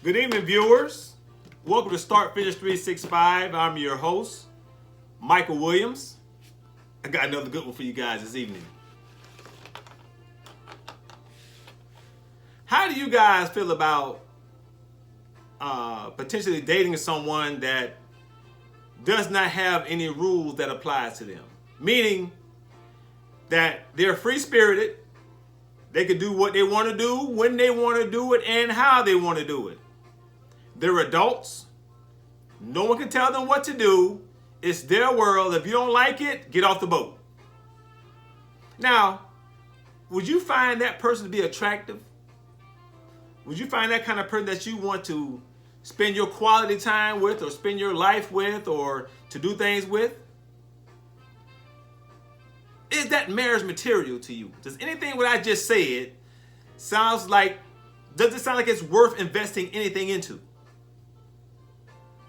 Good evening, viewers. Welcome to Start Finish 365. I'm your host, Michael Williams. I got another good one for you guys this evening. How do you guys feel about potentially dating someone that does not have any rules that apply to them? Meaning that they're free-spirited, they can do what they want to do, when they want to do it, and how they want to do it. They're adults. No one can tell them what to do. It's their world. If you don't like it, get off the boat. Now, would you find that person to be attractive? Would you find that kind of person that you want to spend your quality time with, or spend your life with, or to do things with? Is that marriage material to you? Does anything what I just said does it sound like it's worth investing anything into?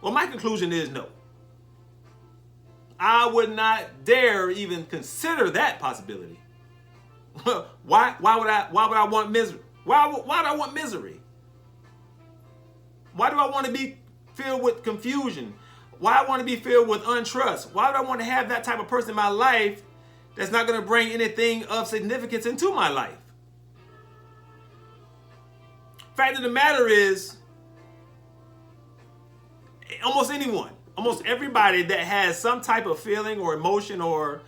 Well, my conclusion is no. I would not dare even consider that possibility. Why would I want misery? Why do I want misery? Why do I want to be filled with confusion? Why do I want to be filled with untrust? Why do I want to have that type of person in my life that's not going to bring anything of significance into my life? Fact of the matter is, almost everybody that has some type of feeling or emotion or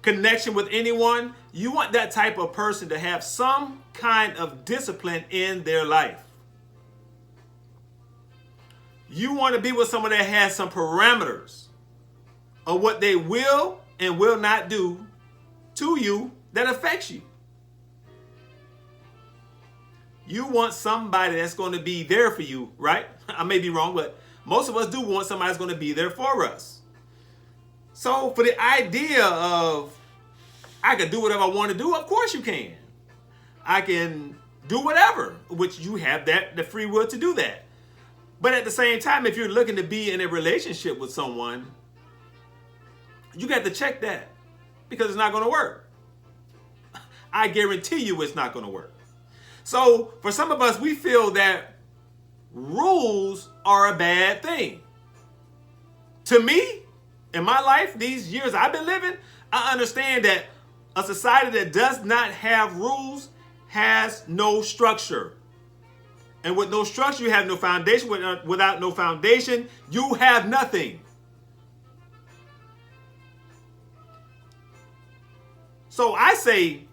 connection with anyone, you want that type of person to have some kind of discipline in their life. You want to be with someone that has some parameters of what they will and will not do to you that affects you. You want somebody that's going to be there for you, right? I may be wrong, but most of us do want somebody that's going to be there for us. So for the idea of I can do whatever I want to do, of course you can. I can do whatever, which you have the free will to do that. But at the same time, if you're looking to be in a relationship with someone, you got to check that, because it's not going to work. I guarantee you it's not going to work. So for some of us, we feel that rules are a bad thing. To me, in my life, these years I've been living, I understand that a society that does not have rules has no structure. And with no structure, you have no foundation. Without no foundation, you have nothing. So I say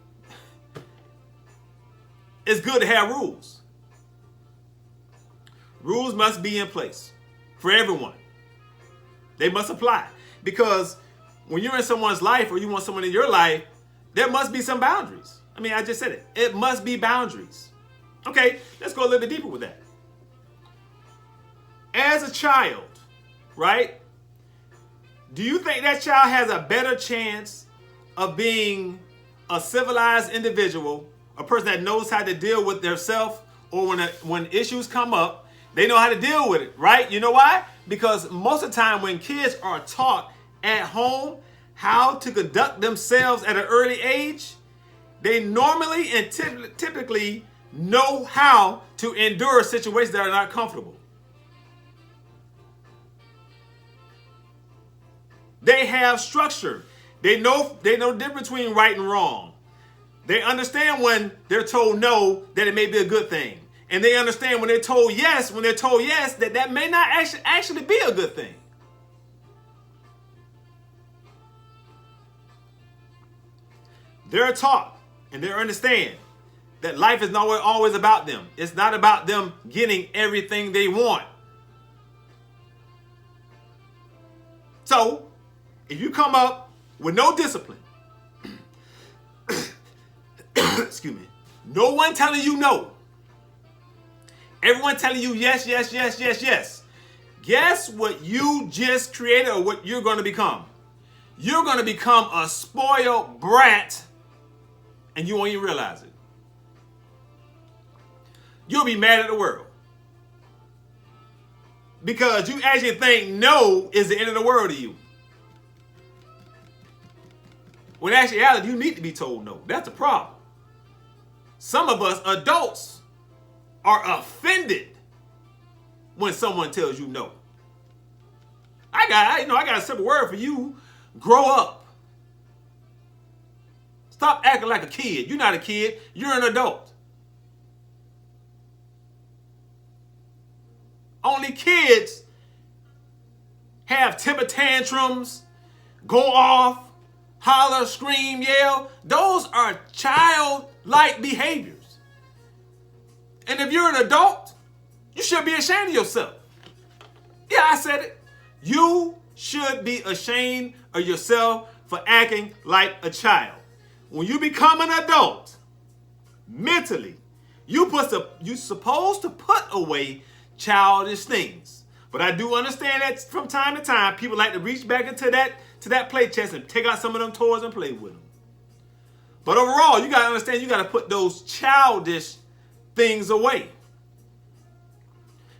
it's good to have rules. Rules must be in place for everyone. They must apply. Because when you're in someone's life, or you want someone in your life, there must be some boundaries. I mean, I just said it. It must be boundaries. Okay, let's go a little bit deeper with that. As a child, right? Do you think that child has a better chance of being a civilized individual, a person that knows how to deal with themselves, or when issues come up, they know how to deal with it, right? You know why? Because most of the time when kids are taught at home how to conduct themselves at an early age, they normally and typically know how to endure situations that are not comfortable. They have structure. They know the difference between right and wrong. They understand when they're told no, that it may be a good thing. And they understand when they're told yes, that may not actually be a good thing. They're taught and they understand that life is not always about them. It's not about them getting everything they want. So, if you come up with no discipline, excuse me, no one telling you no, everyone telling you yes, yes, yes, yes, yes, guess what you just created, or what you're going to become? You're going to become a spoiled brat, and you won't even realize it. You'll be mad at the world, because you actually think no is the end of the world to you. When in actuality, you need to be told no. That's the problem. Some of us adults are offended when someone tells you no. I got a simple word for you. Grow up. Stop acting like a kid. You're not a kid. You're an adult. Only kids have temper tantrums, go off, holler, scream, yell. Those are childlike behaviors. And if you're an adult, you should be ashamed of yourself. Yeah, I said it. You should be ashamed of yourself for acting like a child. When you become an adult, mentally, you're supposed to put away childish things. But I do understand that from time to time, people like to reach back into that play chest and take out some of them toys and play with them. But overall, you got to understand, you got to put those childish things away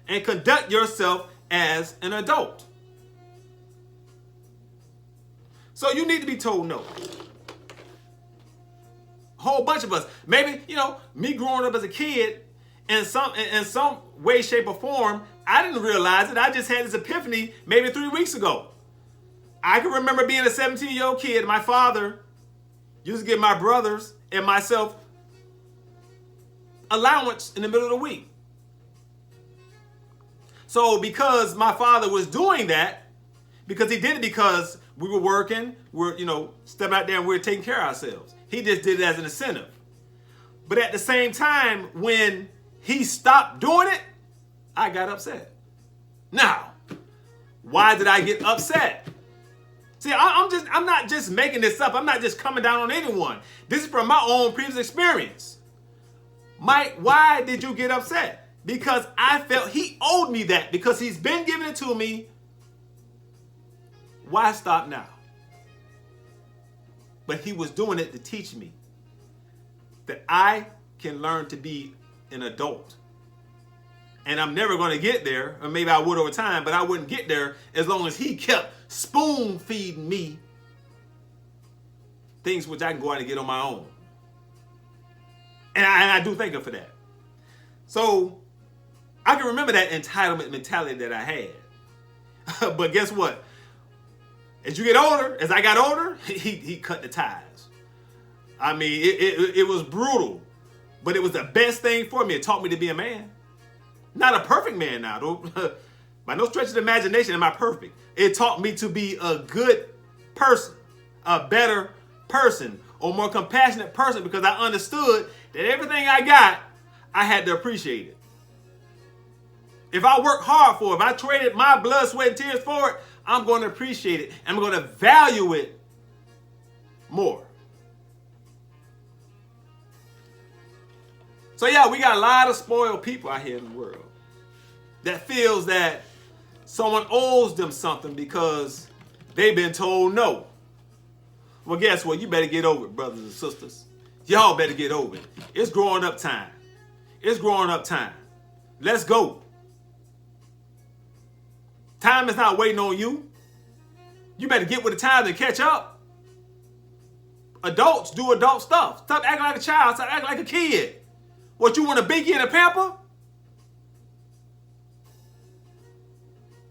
and conduct yourself as an adult. So you need to be told no. A whole bunch of us. Maybe, me growing up as a kid, in some way, shape, or form, I didn't realize it. I just had this epiphany maybe 3 weeks ago. I can remember being a 17-year-old kid. My father used to give my brothers and myself allowance in the middle of the week. So because my father was doing that, because he did it because we were working, we're, stepping out there and we were taking care of ourselves. He just did it as an incentive. But at the same time, when he stopped doing it, I got upset. Now, why did I get upset? See, I'm not just making this up. I'm not just coming down on anyone. This is from my own previous experience. Mike, why did you get upset? Because I felt he owed me that, because he's been giving it to me. Why stop now? But he was doing it to teach me that I can learn to be an adult. And I'm never going to get there, or maybe I would over time, but I wouldn't get there as long as he kept spoon feeding me things which I can go out and get on my own. And I do thank him for that. So I can remember that entitlement mentality that I had. But guess what? As you get older, as I got older, he cut the ties. I mean, it was brutal, but it was the best thing for me. It taught me to be a man. Not a perfect man now, though. By no stretch of the imagination am I perfect. It taught me to be a good person, a better person, or more compassionate person, because I understood that everything I got, I had to appreciate it. If I worked hard for it, if I traded my blood, sweat, and tears for it, I'm going to appreciate it. I'm going to value it more. So yeah, we got a lot of spoiled people out here in the world that feels that someone owes them something because they've been told no. Well, guess what? You better get over it, brothers and sisters. Y'all better get over it. It's growing up time. It's growing up time. Let's go. Time is not waiting on you. You better get with the times and catch up. Adults do adult stuff. Stop acting like a child. Stop acting like a kid. What, you want a binky and a pamper?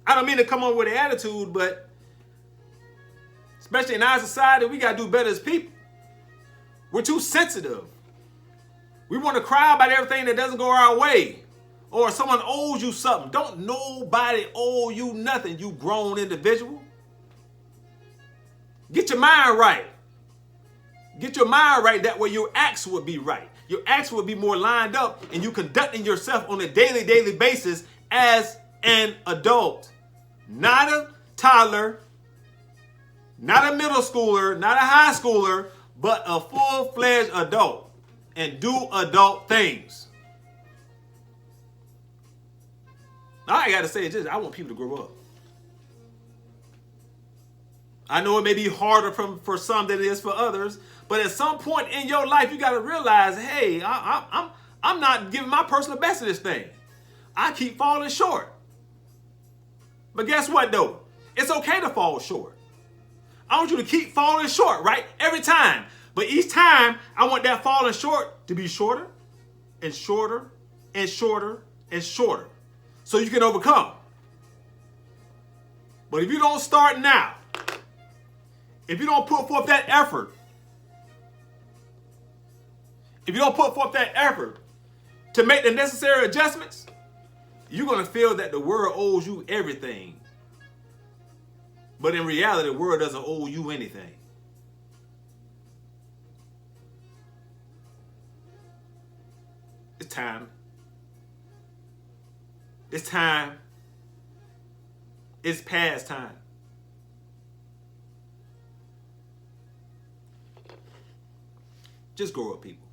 I don't mean to come on with an attitude, but especially in our society, we got to do better as people. We're too sensitive. We want to cry about everything that doesn't go our way. Or someone owes you something. Don't nobody owe you nothing, you grown individual. Get your mind right. Get your mind right. That way your acts would be right. Your acts would be more lined up, and you conducting yourself on a daily basis as an adult. Not a toddler, not a middle schooler, not a high schooler, but a full-fledged adult, and do adult things. All I got to say is this: I want people to grow up. I know it may be harder for some than it is for others, but at some point in your life, you got to realize, hey, I'm not giving my personal best to this thing. I keep falling short. But guess what, though? It's okay to fall short. I want you to keep falling short, right? Every time. But each time, I want that falling short to be shorter and shorter and shorter and shorter. so you can overcome. But if you don't start now, if you don't put forth that effort, to make the necessary adjustments, you're going to feel that the world owes you everything. But in reality, the world doesn't owe you anything. It's time. It's time. It's past time. Just grow up, people.